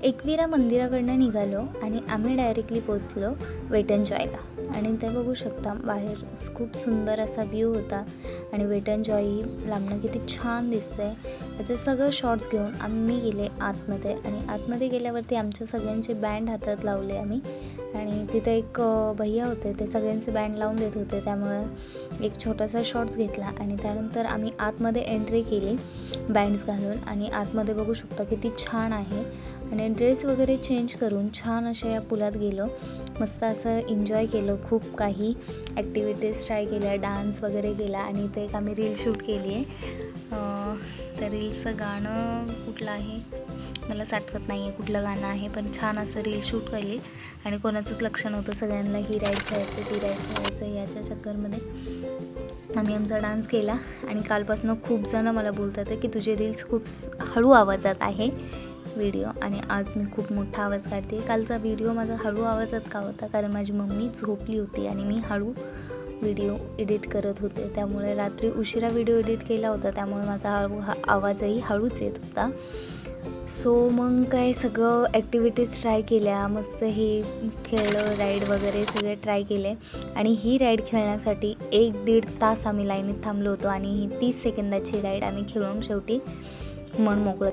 एकविरा मंदिराकडनं निघालो आणि आम्ही डायरेक्टली पोचलो वेट एन जॉयला. आणि ते बघू शकता बाहेर खूप सुंदर असा व्ह्यू होता आणि वेट एन जॉय लांबणं किती छान दिसतंय. त्याचे सगळं शॉर्ट्स घेऊन आम्ही गेले आतमध्ये आणि आतमध्ये गेल्यावरती आमच्या सगळ्यांचे बँड हातात लावले आम्ही. आणि तिथे एक भैया होते, ते सगळ्यांचे बँड लावून देत होते, त्यामुळं एक छोटासा शॉर्ट्स घेतला आणि त्यानंतर आम्ही आतमध्ये एंट्री केली बँड्स घालून. आणि आतमध्ये बघू शकता किती छान आहे. आणि ड्रेस वगैरे चेंज करून छान अशा या पुलात गेलो, मस्त असं एन्जॉय केलं, खूप काही ॲक्टिव्हिटीज ट्राय केल्या, डान्स वगैरे केला. आणि ते एक आम्ही रील शूट केली आहे. तर रीलचं गाणं कुठलं आहे मला आठवत नाही आहे कुठलं गाणं आहे, पण छान असं रील शूट केली. आणि कोणाचंच लक्ष नव्हतं, सगळ्यांना ही राईड खेळायचं ती राईड खेळायचं याच्या चक्करमध्ये आम्ही आमचा डान्स केला. आणि कालपासून खूप जण मला बोलतात की तुझे रील्स खूप हळू आवाजात आहे व्हिडिओ, आणि आज मी खूप मोठा आवाज काढते. कालचा व्हिडिओ माझा हळू आवाजात का होता, कारण माझी मम्मी झोपली होती आणि मी हळू व्हिडिओ एडिट करत होते, त्यामुळे रात्री उशिरा व्हिडिओ एडिट केला होता, त्यामुळे माझा आवाजही हळूच येत होता. सो मग काय सगळं ॲक्टिव्हिटीज ट्राय केल्या, मस्त हे खेळलं, राईड वगैरे सगळे ट्राय केले. आणि ही राईड खेळण्यासाठी 1-1.5 तास आम्ही लाईनीत थांबलो होतो आणि ही 30 सेकंदाची राईड आम्ही खेळून शेवटी मन मोकळं